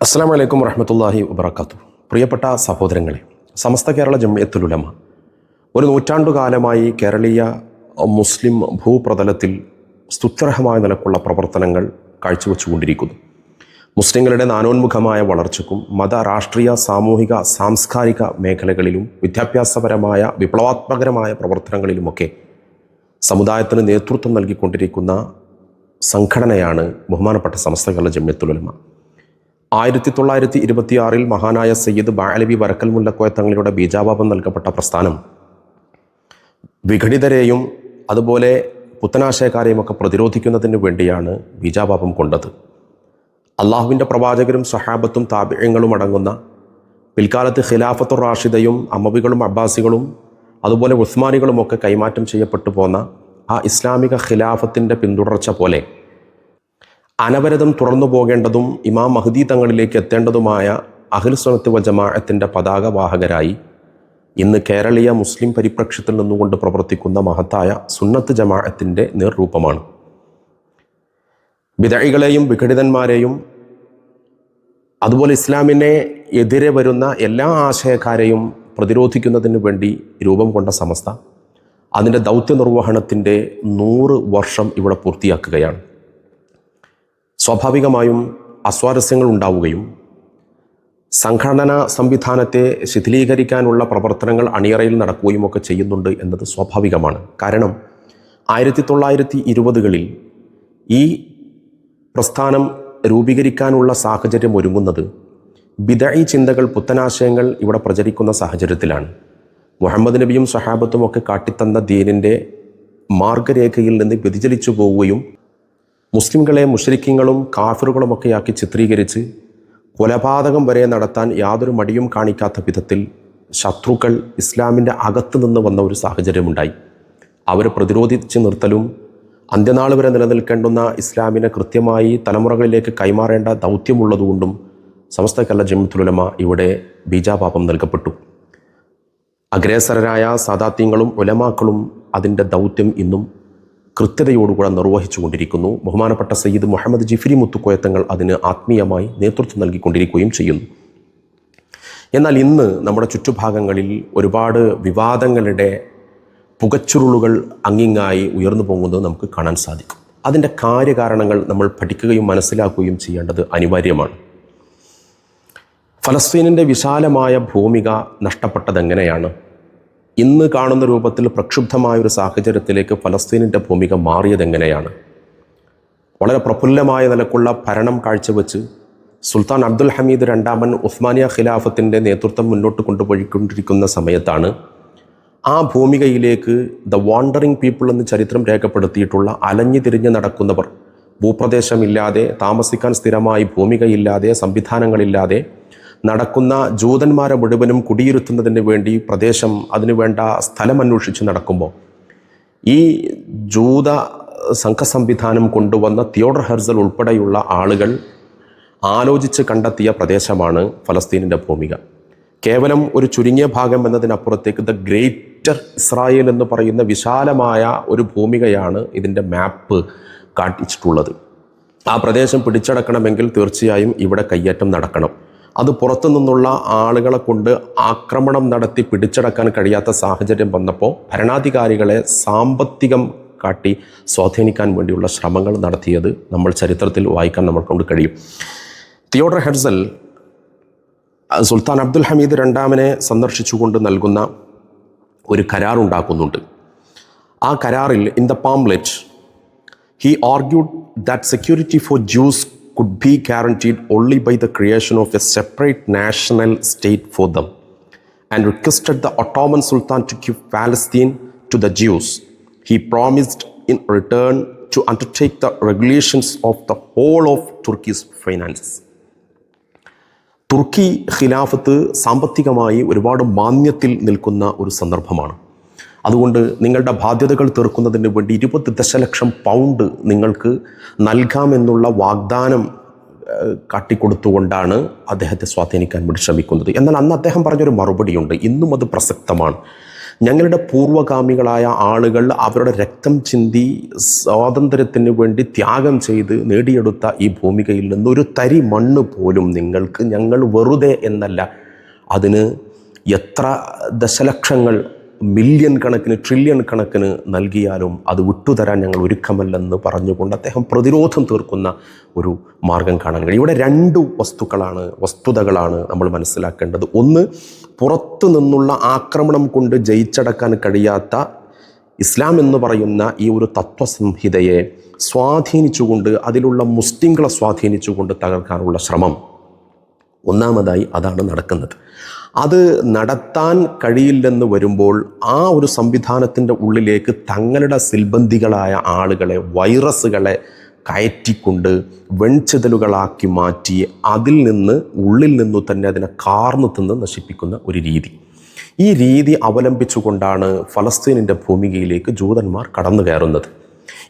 അസ്സലാമു അലൈക്കും വറഹ്മത്തുള്ളാഹി വബറകാതുഹു. പ്രിയപ്പെട്ട സഹോദരങ്ങളെ, സമസ്ത കേരള ജംഇയ്യത്തുൽ ഉലമ ഒരു നൂറ്റാണ്ടുകാലമായി കേരളീയ മുസ്ലിം ഭൂപ്രതലത്തിൽ സ്തുത്യർഹമായ നിലക്കുള്ള പ്രവർത്തനങ്ങൾ കാഴ്ചവെച്ചുകൊണ്ടിരിക്കുന്നു. മുസ്ലിങ്ങളുടെ നാനോന്മുഖമായ വളർച്ചയ്ക്കും മത, രാഷ്ട്രീയ, സാമൂഹിക, സാംസ്കാരിക മേഖലകളിലും വിദ്യാഭ്യാസപരമായ വിപ്ലവാത്മകരമായ പ്രവർത്തനങ്ങളിലുമൊക്കെ സമുദായത്തിന് നേതൃത്വം നൽകിക്കൊണ്ടിരിക്കുന്ന സംഘടനയാണ് ബഹുമാനപ്പെട്ട സമസ്ത കേരള ജംഇയ്യത്തുൽ ഉലമ. 1926 മഹാനായ സയ്യിദ് ബാഅലവി വരക്കൽ മുല്ലക്കോയ തങ്ങളുടെ ബീജാപാപം നൽകപ്പെട്ട പ്രസ്ഥാനം വിഘടിതരെയും അതുപോലെ പുത്തനാശയക്കാരെയും ഒക്കെ പ്രതിരോധിക്കുന്നതിന് വേണ്ടിയാണ് ബീജാപാപം കൊണ്ടത്. അള്ളാഹുവിൻ്റെ പ്രവാചകരും സ്വഹാബത്തും താബിഈങ്ങളും അടങ്ങുന്ന പിൽക്കാലത്ത് ഖിലാഫത്തുർ റാഷിദയും അമവികളും അബ്ബാസികളും അതുപോലെ ഉസ്മാനികളുമൊക്കെ കൈമാറ്റം ചെയ്യപ്പെട്ടു പോന്ന ആ ഇസ്ലാമിക ഖിലാഫത്തിൻ്റെ പിന്തുടർച്ച പോലെ അനവരതം തുറന്നു പോകേണ്ടതും ഇമാം മഹ്ദി തങ്ങളിലേക്ക് എത്തേണ്ടതുമായ അഹ്ലു സുന്നത്ത് വൽ ജമാഅത്തിൻ്റെ പതാകവാഹകരായി ഇന്ന് കേരളീയ മുസ്ലിം പരിപ്രേക്ഷ്യത്തിൽ നിന്നുകൊണ്ട് പ്രവർത്തിക്കുന്ന മഹത്തായ സുന്നത്ത് ജമാഅത്തിൻ്റെ നേർരൂപമാണ്. ബിദഈകളെയും വിഘടിതന്മാരെയും അതുപോലെ ഇസ്ലാമിനെ എതിരെ വരുന്ന എല്ലാ ആശയക്കാരെയും പ്രതിരോധിക്കുന്നതിന് വേണ്ടി രൂപം കൊണ്ട സമസ്ത അതിൻ്റെ ദൗത്യ നിർവഹണത്തിൻ്റെ 100 വർഷം ഇവിടെ പൂർത്തിയാക്കുകയാണ്. സ്വാഭാവികമായും അസ്വാരസ്യങ്ങൾ ഉണ്ടാവുകയും സംഘടനാ സംവിധാനത്തെ ശിഥിലീകരിക്കാനുള്ള പ്രവർത്തനങ്ങൾ അണിയറയിൽ നടക്കുകയും ഒക്കെ ചെയ്യുന്നുണ്ട് എന്നത് സ്വാഭാവികമാണ്. കാരണം 1920കളിൽ ഈ പ്രസ്ഥാനം രൂപീകരിക്കാനുള്ള സാഹചര്യം ഒരുങ്ങുന്നത് ബിദഈ ചിന്തകൾ, പുത്തനാശയങ്ങൾ ഇവിടെ പ്രചരിക്കുന്ന സാഹചര്യത്തിലാണ്. മുഹമ്മദ് നബിയും സ്വഹാബത്തും ഒക്കെ കാട്ടിത്തന്ന ദീനിൻ്റെ മാർഗരേഖയിൽ നിന്ന് വ്യതിചലിച്ചു പോവുകയും മുസ്ലിംകളെ മുശ്രിക്കീങ്ങളും കാഫിറുകളുമൊക്കെയാക്കി ചിത്രീകരിച്ച് കൊലപാതകം വരെ നടത്താൻ യാതൊരു മടിയും കാണിക്കാത്ത വിധത്തിൽ ശത്രുക്കൾ ഇസ്ലാമിൻ്റെ അകത്ത് നിന്ന് വന്ന ഒരു സാഹചര്യമുണ്ടായി. അവരെ പ്രതിരോധിച്ച് നിർത്തലും അന്ത്യനാൾ വരെ നിലനിൽക്കേണ്ടുന്ന ഇസ്ലാമിനെ കൃത്യമായി തലമുറകളിലേക്ക് കൈമാറേണ്ട ദൗത്യമുള്ളതുകൊണ്ടും സമസ്ത കേരള ജംഇയ്യത്തുൽ ഉലമ ഇവിടെ ബീജാപാപം നൽകപ്പെട്ടു. അഗ്രേസരരായ സാദാത്യങ്ങളും ഉലമാക്കളും അതിൻ്റെ ദൗത്യം ഇന്നും കൃത്യതയോടുകൂടെ നിർവഹിച്ചു കൊണ്ടിരിക്കുന്നു. ബഹുമാനപ്പെട്ട സയ്യിദ് മുഹമ്മദ് ജിഫ്രി മുത്തുക്കോയ തങ്ങൾ അതിന് ആത്മീയമായി നേതൃത്വം നൽകിക്കൊണ്ടിരിക്കുകയും ചെയ്യുന്നു. എന്നാൽ ഇന്ന് നമ്മുടെ ചുറ്റുഭാഗങ്ങളിൽ ഒരുപാട് വിവാദങ്ങളുടെ പുകച്ചുരുളുകൾ അങ്ങിങ്ങായി ഉയർന്നു പോകുന്നത് നമുക്ക് കാണാൻ സാധിക്കും. അതിൻ്റെ കാര്യകാരണങ്ങൾ നമ്മൾ പഠിക്കുകയും മനസ്സിലാക്കുകയും ചെയ്യേണ്ടത് അനിവാര്യമാണ്. ഫലസ്തീനിൻ്റെ വിശാലമായ ഭൂമിക നഷ്ടപ്പെട്ടതെങ്ങനെയാണ്? ഇന്ന് കാണുന്ന രൂപത്തിൽ പ്രക്ഷുബ്ധമായൊരു സാഹചര്യത്തിലേക്ക് ഫലസ്തീനിൻ്റെ ഭൂമിക മാറിയതെങ്ങനെയാണ്? വളരെ പ്രഫുല്ലമായ നിലക്കുള്ള ഭരണം കാഴ്ചവെച്ച് സുൽത്താൻ അബ്ദുൽ ഹമീദ് രണ്ടാമൻ ഉസ്മാനിയ ഖിലാഫത്തിൻ്റെ നേതൃത്വം മുന്നോട്ട് കൊണ്ടുപോയിക്കൊണ്ടിരിക്കുന്ന സമയത്താണ് ആ ഭൂമികയിലേക്ക് ദ വാണ്ടറിങ് പീപ്പിൾ എന്ന് ചരിത്രം രേഖപ്പെടുത്തിയിട്ടുള്ള അലഞ്ഞു തിരിഞ്ഞ് നടക്കുന്നവർ, ഭൂപ്രദേശമില്ലാതെ, താമസിക്കാൻ സ്ഥിരമായി ഭൂമികയില്ലാതെ, സംവിധാനങ്ങളില്ലാതെ നടക്കുന്ന ജൂതന്മാരെ മുഴുവനും കുടിയിരുത്തുന്നതിന് വേണ്ടി പ്രദേശം, അതിനുവേണ്ട സ്ഥലം അന്വേഷിച്ച് നടക്കുമ്പോൾ ഈ ജൂത സംഘസംവിധാനം കൊണ്ടുവന്ന തിയോഡർ ഹെർസൽ ഉൾപ്പെടെയുള്ള ആളുകൾ ആലോചിച്ച് കണ്ടെത്തിയ പ്രദേശമാണ് ഫലസ്തീനിൻ്റെ ഭൂമിക. കേവലം ഒരു ചുരുങ്ങിയ ഭാഗം എന്നതിനപ്പുറത്തേക്ക് ദ ഗ്രേറ്റർ ഇസ്രായേൽ എന്ന് പറയുന്ന വിശാലമായ ഒരു ഭൂമികയാണ് ഇതിൻ്റെ മാപ്പ് കാട്ടിച്ചിട്ടുള്ളത്. ആ പ്രദേശം പിടിച്ചടക്കണമെങ്കിൽ തീർച്ചയായും ഇവിടെ കയ്യേറ്റം നടക്കണം. അത് പുറത്തു നിന്നുള്ള ആളുകളെ കൊണ്ട് ആക്രമണം നടത്തി പിടിച്ചടക്കാൻ കഴിയാത്ത സാഹചര്യം വന്നപ്പോൾ ഭരണാധികാരികളെ സാമ്പത്തികം കാട്ടി സ്വാധീനിക്കാൻ വേണ്ടിയുള്ള ശ്രമങ്ങൾ നടത്തിയത് നമ്മൾ ചരിത്രത്തിൽ വായിക്കാൻ നമ്മൾ കൊണ്ട് കഴിയും. തിയോഡർ ഹെർസൽ സുൽത്താൻ അബ്ദുൽ ഹമീദ് രണ്ടാമനെ സന്ദർശിച്ചുകൊണ്ട് നൽകുന്ന ഒരു കരാറുണ്ടാക്കുന്നുണ്ട്. ആ കരാറിൽ in the pamphlet he argued that security for Jews could be guaranteed only by the creation of a separate national state for them, and requested the Ottoman Sultan to give Palestine to the Jews. He promised in return to undertake the regulations of the whole of Turkey's finances. തുർക്കി ഖിലാഫത്ത് സാമ്പത്തികമായി ഒരുപാട് മാന്യത്തിൽ നിൽക്കുന്ന ഒരു സന്ദർഭമാണ്. അതുകൊണ്ട് നിങ്ങളുടെ ബാധ്യതകൾ തീർക്കുന്നതിന് വേണ്ടി 20 ദശലക്ഷം പൗണ്ട് നിങ്ങൾക്ക് നൽകാമെന്നുള്ള വാഗ്ദാനം കാട്ടിക്കൊടുത്തുകൊണ്ടാണ് അദ്ദേഹത്തെ സ്വാധീനിക്കാൻ വേണ്ടി ശ്രമിക്കുന്നത്. എന്നാൽ അന്ന് അദ്ദേഹം പറഞ്ഞൊരു മറുപടിയുണ്ട്, ഇന്നും അത് പ്രസക്തമാണ്. ഞങ്ങളുടെ പൂർവ്വഗാമികളായ ആളുകൾ അവരുടെ രക്തം ചിന്തി സ്വാതന്ത്ര്യത്തിന് വേണ്ടി ത്യാഗം ചെയ്ത് നേടിയെടുത്ത ഈ ഭൂമികയിൽ നിന്നൊരു തരി മണ്ണ് പോലും നിങ്ങൾക്ക് ഞങ്ങൾ വെറുതെ എന്നല്ല, അതിന് എത്ര ദശലക്ഷങ്ങൾ മില്യൺ കണക്കിന് ട്രില്യൺ കണക്കിന് നൽകിയാലും അത് വിട്ടുതരാൻ ഞങ്ങൾ ഒരുക്കമല്ലെന്ന് പറഞ്ഞുകൊണ്ട് അദ്ദേഹം പ്രതിരോധം തീർക്കുന്ന ഒരു മാർഗം കാണാൻ കഴിയും. ഇവിടെ രണ്ട് വസ്തുതകളാണ് നമ്മൾ മനസ്സിലാക്കേണ്ടത്. ഒന്ന്, പുറത്തു നിന്നുള്ള ആക്രമണം കൊണ്ട് ജയിച്ചടക്കാൻ കഴിയാത്ത ഇസ്ലാം എന്ന് പറയുന്ന ഈ ഒരു തത്വസംഹിതയെ സ്വാധീനിച്ചുകൊണ്ട്, അതിലുള്ള മുസ്ലിങ്ങളെ സ്വാധീനിച്ചുകൊണ്ട് തകർക്കാനുള്ള ശ്രമം ഒന്നാമതായി അതാണ് നടക്കുന്നത്. അത് നടത്താൻ കഴിയില്ലെന്ന് വരുമ്പോൾ ആ ഒരു സംവിധാനത്തിൻ്റെ ഉള്ളിലേക്ക് തങ്ങളുടെ സിൽബന്ധികളായ ആളുകളെ, വൈറസുകളെ കയറ്റിക്കൊണ്ട് വെൺചിതലുകളാക്കി മാറ്റി അതിൽ നിന്ന് ഉള്ളിൽ നിന്നു തന്നെ അതിനെ കാർന്നു തിന്ന് നശിപ്പിക്കുന്ന ഒരു രീതി. ഈ രീതി അവലംബിച്ചുകൊണ്ടാണ് ഫലസ്തീനിൻ്റെ ഭൂമികയിലേക്ക് ജൂതന്മാർ കടന്നു കയറുന്നത്.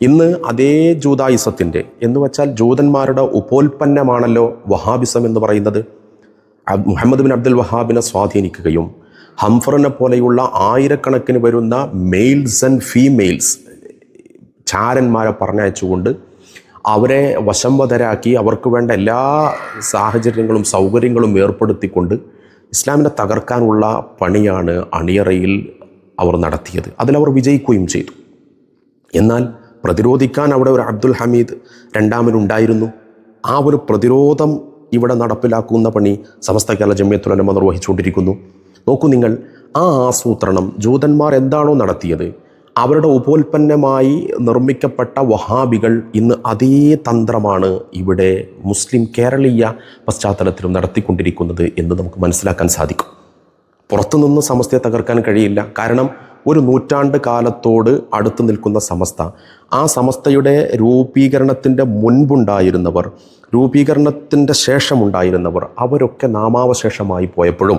ഇന്ന് അതേ ജൂതായിസത്തിൻ്റെ എന്ന് വച്ചാൽ ജൂതന്മാരുടെ ഉപോൽപ്പന്നമാണല്ലോ വഹാബിസം എന്ന് പറയുന്നത്. മുഹമ്മദ് ബിൻ അബ്ദുൽ വഹാബിനെ സ്വാധീനിക്കുകയും ഹംഫറിനെ പോലെയുള്ള ആയിരക്കണക്കിന് വരുന്ന മെയിൽസ് ആൻഡ് ഫീമെയിൽസ് ചാരന്മാരെ പറഞ്ഞയച്ചുകൊണ്ട് അവരെ വശംവദരാക്കി അവർക്ക് വേണ്ട എല്ലാ സാഹചര്യങ്ങളും സൗകര്യങ്ങളും ഏർപ്പെടുത്തിക്കൊണ്ട് ഇസ്ലാമിനെ തകർക്കാനുള്ള പണിയാണ് അണിയറയിൽ അവർ നടത്തിയത്. അതിലവർ വിജയിക്കുകയും ചെയ്തു. എന്നാൽ പ്രതിരോധിക്കാൻ അവിടെ ഒരു അബ്ദുൽ ഹമീദ് രണ്ടാമനുണ്ടായിരുന്നു. ആ ഒരു പ്രതിരോധം ഇവിടെ നടപ്പിലാക്കുന്ന പണി സമസ്ത കേരള ജംഇയ്യത്തുൽ ഉലമ നിർവഹിച്ചുകൊണ്ടിരിക്കുന്നു. നോക്കൂ നിങ്ങൾ, ആ ആസൂത്രണം ജൂതന്മാർ എന്താണോ നടത്തിയത്, അവരുടെ ഉപോൽപ്പന്നമായി നിർമ്മിക്കപ്പെട്ട വഹാബികൾ ഇന്ന് അതേ തന്ത്രമാണ് ഇവിടെ മുസ്ലിം കേരളീയ പശ്ചാത്തലത്തിലും നടത്തിക്കൊണ്ടിരിക്കുന്നത് എന്ന് നമുക്ക് മനസ്സിലാക്കാൻ സാധിക്കും. പുറത്തുനിന്ന് സമസ്തയെ തകർക്കാൻ കഴിയില്ല. കാരണം ഒരു നൂറ്റാണ്ട് കാലത്തോട് അടുത്ത് നിൽക്കുന്ന സമസ്ത, ആ സമസ്തയുടെ രൂപീകരണത്തിൻ്റെ മുൻപുണ്ടായിരുന്നവർ, രൂപീകരണത്തിൻ്റെ ശേഷമുണ്ടായിരുന്നവർ, അവരൊക്കെ നാമാവശേഷമായി പോയപ്പോഴും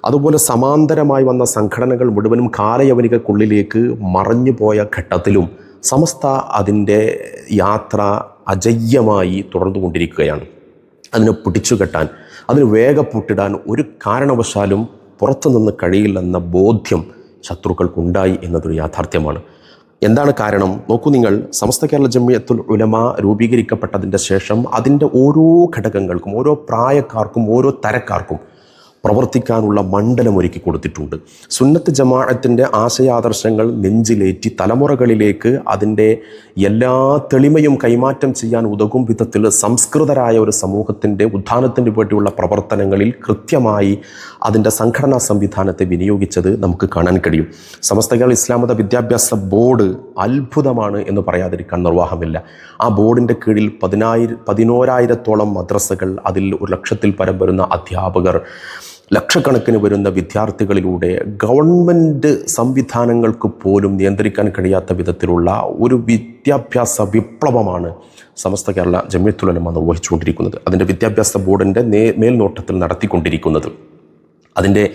അതുപോലെ സമാന്തരമായി വന്ന സംഘടനകൾ മുഴുവനും കാലയവനികക്കുള്ളിലേക്ക് മറഞ്ഞു പോയ ഘട്ടത്തിലും സമസ്ത അതിൻ്റെ യാത്ര അജയ്യമായി തുടർന്നുകൊണ്ടിരിക്കുകയാണ്. അതിനെ പിടിച്ചുകെട്ടാൻ, അതിന് വേഗപ്പൂട്ടിടാൻ ഒരു കാരണവശാലും പുറത്തുനിന്ന് കഴിയില്ലെന്ന ബോധ്യം ശത്രുക്കൾക്കുണ്ടായി എന്നതൊരു യാഥാർത്ഥ്യമാണ്. എന്താണ് കാരണം? നോക്കൂ നിങ്ങൾ, സമസ്ത കേരള ജംഇയ്യത്തുൽ ഉലമ രൂപീകരിക്കപ്പെട്ടതിൻ്റെ ശേഷം അതിൻ്റെ ഓരോ ഘടകങ്ങൾക്കും, ഓരോ പ്രായക്കാർക്കും, ഓരോ തരക്കാർക്കും പ്രവർത്തിക്കാനുള്ള മണ്ഡലം ഒരുക്കി കൊടുത്തിട്ടുണ്ട്. സുന്നത്ത് ജമാഅത്തിൻ്റെ ആശയാദർശങ്ങൾ നെഞ്ചിലേറ്റി തലമുറകളിലേക്ക് അതിൻ്റെ എല്ലാ തെളിമയും കൈമാറ്റം ചെയ്യാൻ ഉതകും വിധത്തിൽ സംസ്കൃതരായ ഒരു സമൂഹത്തിൻ്റെ ഉത്ഥാനത്തിന് വേണ്ടിയുള്ള പ്രവർത്തനങ്ങളിൽ കൃത്യമായി അതിൻ്റെ സംഘടനാ സംവിധാനത്തെ വിനിയോഗിച്ചത് നമുക്ക് കാണാൻ കഴിയും. സമസ്ത കേരള ഇസ്ലാം മത വിദ്യാഭ്യാസ ബോർഡ് അത്ഭുതമാണ് എന്ന് പറയാതിരിക്കാൻ നിർവാഹമില്ല. ആ ബോർഡിൻ്റെ കീഴിൽ 11,000-ഓളം മദ്രസകൾ, അതിൽ 1,00,000-ൽ പരം വരുന്ന അധ്യാപകർ, ലക്ഷക്കണക്കിന് വരുന്ന വിദ്യാർത്ഥികളിലൂടെ ഗവൺമെൻറ് സംവിധാനങ്ങൾക്ക് പോലും നിയന്ത്രിക്കാൻ കഴിയാത്ത വിധത്തിലുള്ള ഒരു വിദ്യാഭ്യാസ വിപ്ലവമാണ് സമസ്ത കേരള ജംഇയ്യത്തുൽ ഉലമ നിർവഹിച്ചുകൊണ്ടിരിക്കുന്നത്. അതിൻ്റെ വിദ്യാഭ്യാസ ബോർഡിൻ്റെ മേൽനോട്ടത്തിൽ നടത്തിക്കൊണ്ടിരിക്കുന്നത്. അതിൻ്റെ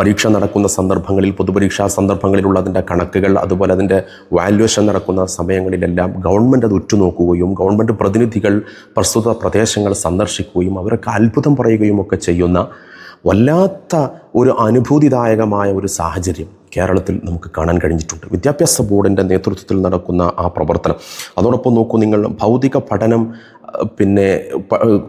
പരീക്ഷ നടക്കുന്ന സന്ദർഭങ്ങളിൽ, പൊതുപരീക്ഷാ സന്ദർഭങ്ങളിലുള്ള അതിൻ്റെ കണക്കുകൾ, അതുപോലെ അതിൻ്റെ വാല്യുവേഷൻ നടക്കുന്ന സമയങ്ങളിലെല്ലാം ഗവൺമെൻറ് അത് ഉറ്റുനോക്കുകയും ഗവൺമെൻറ് പ്രതിനിധികൾ പ്രസ്തുത പ്രദേശങ്ങൾ സന്ദർശിക്കുകയും അവരൊക്കെ അത്ഭുതം പറയുകയും ഒക്കെ ചെയ്യുന്ന വല്ലാത്ത ഒരു അനുഭൂതിദായകമായ ഒരു സാഹചര്യം കേരളത്തിൽ നമുക്ക് കാണാൻ കഴിഞ്ഞിട്ടുണ്ട്. വിദ്യാഭ്യാസ ബോർഡിൻ്റെ നേതൃത്വത്തിൽ നടക്കുന്ന ആ പ്രവർത്തനം. അതോടൊപ്പം നോക്കൂ നിങ്ങൾ, ഭൗതിക പഠനം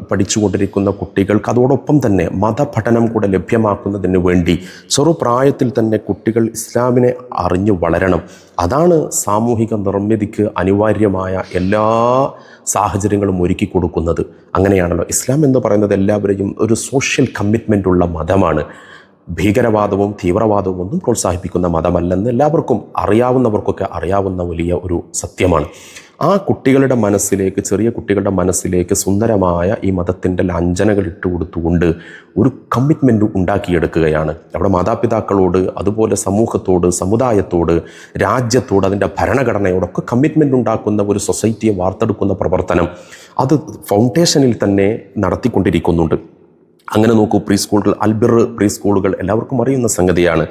പഠിച്ചുകൊണ്ടിരിക്കുന്ന കുട്ടികൾക്ക് അതോടൊപ്പം തന്നെ മതപഠനം കൂടെ ലഭ്യമാക്കുന്നതിന് വേണ്ടി ചെറുപ്രായത്തിൽ തന്നെ കുട്ടികൾ ഇസ്ലാമിനെ അറിഞ്ഞു വളരണം. അതാണ് സാമൂഹിക നിർമ്മിതിക്ക് അനിവാര്യമായ എല്ലാ സാഹചര്യങ്ങളും ഒരുക്കി കൊടുക്കുന്നത്. അങ്ങനെയാണല്ലോ ഇസ്ലാം എന്ന് പറയുന്നത്. എല്ലാവരെയും ഒരു സോഷ്യൽ കമ്മിറ്റ്മെൻ്റ് ഉള്ള മതമാണ്. ഭീകരവാദവും തീവ്രവാദവും ഒന്നും പ്രോത്സാഹിപ്പിക്കുന്ന മതമല്ലെന്ന് എല്ലാവർക്കും അറിയാവുന്നവർക്കൊക്കെ അറിയാവുന്ന വലിയ ഒരു സത്യമാണ്. ആ കുട്ടികളുടെ മനസ്സിലേക്ക്, ചെറിയ കുട്ടികളുടെ മനസ്സിലേക്ക് സുന്ദരമായ ഈ മതത്തിൻ്റെ ലാഞ്ചനകൾ ഇട്ട് കൊടുത്തുകൊണ്ട് ഒരു കമ്മിറ്റ്മെൻറ്റ് ഉണ്ടാക്കിയെടുക്കുകയാണ്. അവിടെ മാതാപിതാക്കളോട്, അതുപോലെ സമൂഹത്തോട്, സമുദായത്തോട്, രാജ്യത്തോട്, അതിൻ്റെ ഭരണഘടനയോടൊക്കെ കമ്മിറ്റ്മെൻറ്റ് ഉണ്ടാക്കുന്ന ഒരു സൊസൈറ്റിയെ വാർത്തെടുക്കുന്ന പ്രവർത്തനം അത് ഫൗണ്ടേഷനിൽ തന്നെ നടത്തിക്കൊണ്ടിരിക്കുന്നുണ്ട്. അങ്ങനെ നോക്കൂ, പ്രീ സ്കൂളുകൾ, അൽബിർ പ്രീ സ്കൂളുകൾ എല്ലാവർക്കും അറിയുന്ന സംഗതിയാണ്.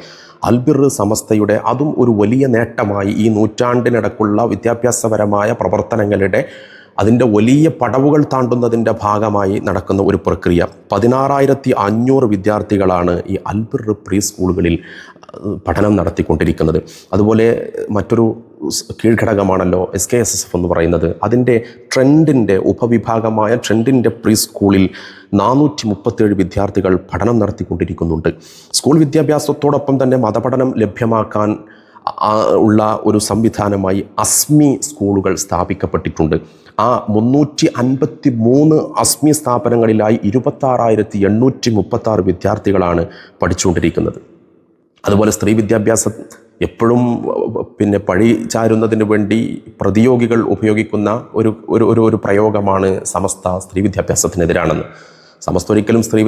അൽബിർ സമസ്തയുടെ അതും ഒരു വലിയ നേട്ടമായി ഈ നൂറ്റാണ്ടിനിടക്കുള്ള വിദ്യാഭ്യാസപരമായ പ്രവർത്തനങ്ങളുടെ അതിൻ്റെ വലിയ പടവുകൾ താണ്ടുന്നതിൻ്റെ ഭാഗമായി നടക്കുന്ന ഒരു പ്രക്രിയ. 16,500 വിദ്യാർത്ഥികളാണ് ഈ അൽബിർ പ്രീ സ്കൂളുകളിൽ പഠനം നടത്തിക്കൊണ്ടിരിക്കുന്നത്. അതുപോലെ മറ്റൊരു കീഴ്ഘടകമാണല്ലോ SKSSF എന്ന് പറയുന്നത്. അതിൻ്റെ ട്രെൻഡിൻ്റെ ഉപവിഭാഗമായ ട്രെൻഡിൻ്റെ പ്രീ സ്കൂളിൽ 437 വിദ്യാർത്ഥികൾ പഠനം നടത്തിക്കൊണ്ടിരിക്കുന്നുണ്ട്. സ്കൂൾ വിദ്യാഭ്യാസത്തോടൊപ്പം തന്നെ മതപഠനം ലഭ്യമാക്കാൻ ഉള്ള ഒരു സംവിധാനമായി അസ്മി സ്കൂളുകൾ സ്ഥാപിക്കപ്പെട്ടിട്ടുണ്ട്. ആ 353 അസ്മി സ്ഥാപനങ്ങളിലായി 26,836 വിദ്യാർത്ഥികളാണ് പഠിച്ചുകൊണ്ടിരിക്കുന്നത്. അതുപോലെ സ്ത്രീ വിദ്യാഭ്യാസം എപ്പോഴും പഴി ചാരുന്നതിന് വേണ്ടി പ്രതിയോഗികൾ ഉപയോഗിക്കുന്ന ഒരു പ്രയോഗമാണ് സമസ്ത സ്ത്രീ വിദ്യാഭ്യാസത്തിനെതിരാണെന്ന്. സമസ്ത ഒരിക്കലും സ്ത്രീ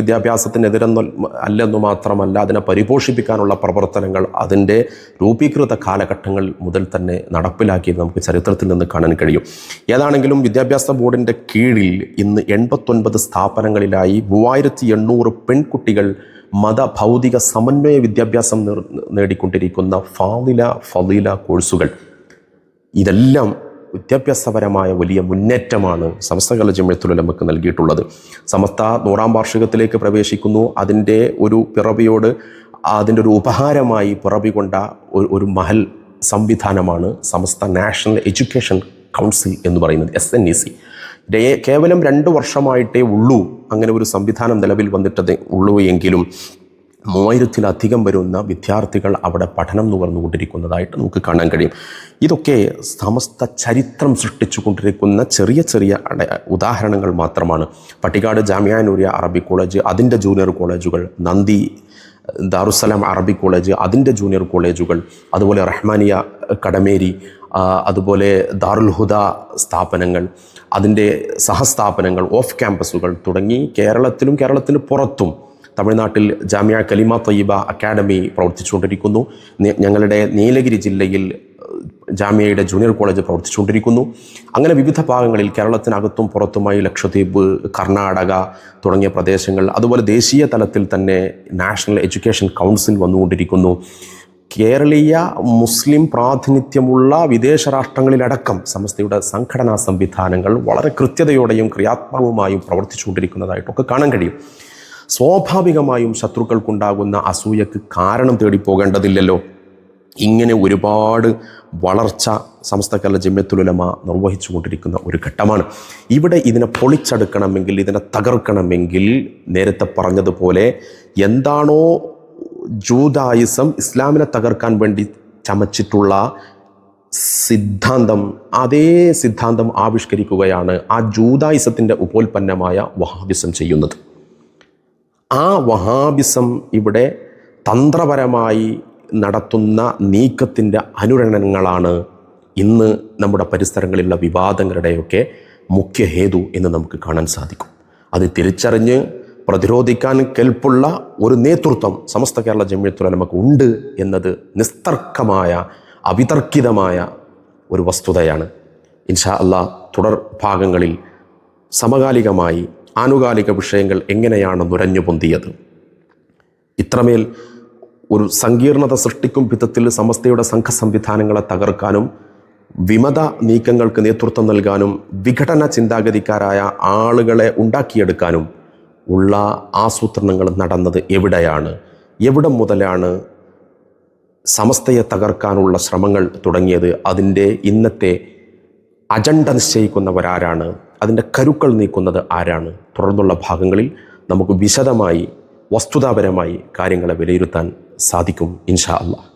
അല്ലെന്നു മാത്രമല്ല, അതിനെ പരിപോഷിപ്പിക്കാനുള്ള പ്രവർത്തനങ്ങൾ അതിൻ്റെ രൂപീകൃത കാലഘട്ടങ്ങൾ മുതൽ തന്നെ നടപ്പിലാക്കിയത് നമുക്ക് ചരിത്രത്തിൽ നിന്ന് കാണാൻ കഴിയും. ഏതാണെങ്കിലും വിദ്യാഭ്യാസ ബോർഡിൻ്റെ കീഴിൽ ഇന്ന് 89 സ്ഥാപനങ്ങളിലായി 3800 പെൺകുട്ടികൾ ഭൗതിക സമന്വയ വിദ്യാഭ്യാസം നേടിക്കൊണ്ടിരിക്കുന്ന ഫളീല കോഴ്സുകൾ. ഇതെല്ലാം വിദ്യാഭ്യാസപരമായ വലിയ മുന്നേറ്റമാണ് സമസ്ത കേരള ജംഇയ്യത്തുൽ ഉലമക്ക് നൽകിയിട്ടുള്ളത്. സമസ്ത 100ാം വാർഷികത്തിലേക്ക് പ്രവേശിക്കുന്നു. അതിൻ്റെ ഒരു പിറവിയോട് അതിൻ്റെ ഒരു ഉപഹാരമായി പിറവി കൊണ്ട ഒരു മഹൽ സംവിധാനമാണ് സമസ്ത നാഷണൽ എഡ്യൂക്കേഷൻ കൗൺസിൽ എന്ന് പറയുന്നത്, SNEC. കേവലം 2 വർഷമായിട്ടേ ഉള്ളൂ അങ്ങനെ ഒരു സംവിധാനം നിലവിൽ വന്നിട്ടതേ ഉള്ളൂ എങ്കിലും 3000-ലധികം വരുന്ന വിദ്യാർത്ഥികൾ അവിടെ പഠനം നുകർന്നുകൊണ്ടിരിക്കുന്നതായിട്ട് നമുക്ക് കാണാൻ കഴിയും. ഇതൊക്കെ സമസ്ത ചരിത്രം സൃഷ്ടിച്ചു കൊണ്ടിരിക്കുന്ന ചെറിയ ചെറിയ ഉദാഹരണങ്ങൾ മാത്രമാണ്. പട്ടിക്കാട് ജാമിഅ നൂരിയ അറബി കോളേജ്, അതിൻ്റെ ജൂനിയർ കോളേജുകൾ, നന്ദി ദാറുസ്സലാം അറബി കോളേജ്, അതിൻ്റെ ജൂനിയർ കോളേജുകൾ, അതുപോലെ റഹ്മാനിയ കടമേരി, അതുപോലെ ദാറുൽ ഹുദ സ്ഥാപനങ്ങൾ, അതിൻ്റെ സഹസ്ഥാപനങ്ങൾ, ഓഫ് ക്യാമ്പസുകൾ തുടങ്ങി കേരളത്തിലും കേരളത്തിന് പുറത്തും തമിഴ്നാട്ടിൽ ജാമിഅ കലിമ ത്വയ്യിബ അക്കാഡമി പ്രവർത്തിച്ചുകൊണ്ടിരിക്കുന്നു. ഞങ്ങളുടെ നീലഗിരി ജില്ലയിൽ ജാമിയയുടെ ജൂനിയർ കോളേജ് പ്രവർത്തിച്ചുകൊണ്ടിരിക്കുന്നു. അങ്ങനെ വിവിധ ഭാഗങ്ങളിൽ കേരളത്തിനകത്തും പുറത്തുമായി ലക്ഷദ്വീപ്, കർണാടക തുടങ്ങിയ പ്രദേശങ്ങൾ, അതുപോലെ ദേശീയ തലത്തിൽ തന്നെ നാഷണൽ എഡ്യൂക്കേഷൻ കൗൺസിൽ വന്നുകൊണ്ടിരിക്കുന്നു. കേരളീയ മുസ്ലിം പ്രാതിനിധ്യമുള്ള വിദേശ രാഷ്ട്രങ്ങളിലടക്കം സമസ്തയുടെ സംഘടനാ സംവിധാനങ്ങൾ വളരെ കൃത്യതയോടെയും ക്രിയാത്മകവുമായും പ്രവർത്തിച്ചുകൊണ്ടിരിക്കുന്നതായിട്ടൊക്കെ കാണാൻ കഴിയും. സ്വാഭാവികമായും ശത്രുക്കൾക്കുണ്ടാകുന്ന അസൂയക്ക് കാരണം തേടിപ്പോകേണ്ടതില്ലല്ലോ. ഇങ്ങനെ ഒരുപാട് വളർച്ച സമസ്ത കേരള ജംഇയ്യത്തുൽ ഉലമ നിർവഹിച്ചുകൊണ്ടിരിക്കുന്ന ഒരു ഘട്ടമാണ്. ഇവിടെ ഇതിനെ പൊളിച്ചെടുക്കണമെങ്കിൽ, ഇതിനെ തകർക്കണമെങ്കിൽ നേരത്തെ പറഞ്ഞതുപോലെ എന്താണോ ജൂദായിസം ഇസ്ലാമിനെ തകർക്കാൻ വേണ്ടി ചമച്ചിട്ടുള്ള സിദ്ധാന്തം, അതേ സിദ്ധാന്തം ആവിഷ്കരിക്കുകയാണ് ആ ജൂദായിസത്തിൻ്റെ ഉപോൽപ്പന്നമായ വഹാബിസം ചെയ്യുന്നത്. ആ വഹാബിസം ഇവിടെ തന്ത്രപരമായി നടത്തുന്ന നീക്കത്തിൻ്റെ അനുരണനങ്ങളാണ് ഇന്ന് നമ്മുടെ പരിസരങ്ങളിലുള്ള വിവാദങ്ങളുടെയൊക്കെ മുഖ്യ ഹേതു എന്ന് നമുക്ക് കാണാൻ സാധിക്കും. അത് തിരിച്ചറിഞ്ഞ് പ്രതിരോധിക്കാൻ കെൽപ്പുള്ള ഒരു നേതൃത്വം സമസ്ത കേരള ജംഇയ്യത്തുൽ ഉലമക്ക് ഉണ്ട് എന്നത് നിസ്തർക്കമായ അവിതർക്കിതമായ ഒരു വസ്തുതയാണ്. ഇൻഷാ അല്ലാഹ് തുടർ ഭാഗങ്ങളിൽ സമകാലികമായി ആനുകാലിക വിഷയങ്ങൾ എങ്ങനെയാണ് നുരഞ്ഞു പൊന്തിയത്, ഇത്രമേൽ ഒരു സങ്കീർണത സൃഷ്ടിക്കും വിധത്തിൽ സമസ്തയുടെ സംഘസംവിധാനങ്ങളെ തകർക്കാനും വിമത നീക്കങ്ങൾക്ക് നേതൃത്വം നൽകാനും വിഘടന ചിന്താഗതിക്കാരായ ആളുകളെ ഉണ്ടാക്കിയെടുക്കാനും ഉള്ള ആസൂത്രണങ്ങൾ നടന്നത് എവിടെയാണ്, എവിടെ മുതലാണ് സമസ്തയെ തകർക്കാനുള്ള ശ്രമങ്ങൾ തുടങ്ങിയത്, അതിൻ്റെ ഇന്നത്തെ അജണ്ട നിശ്ചയിക്കുന്നവരാരാണ്, അതിൻ്റെ കരുക്കൾ നീക്കുന്നത് ആരാണ്? തുടർന്നുള്ള ഭാഗങ്ങളിൽ നമുക്ക് വിശദമായി വസ്തുതാപരമായി കാര്യങ്ങളെ വിലയിരുത്താൻ സാധിക്കും ഇൻഷാ അല്ലാഹ്.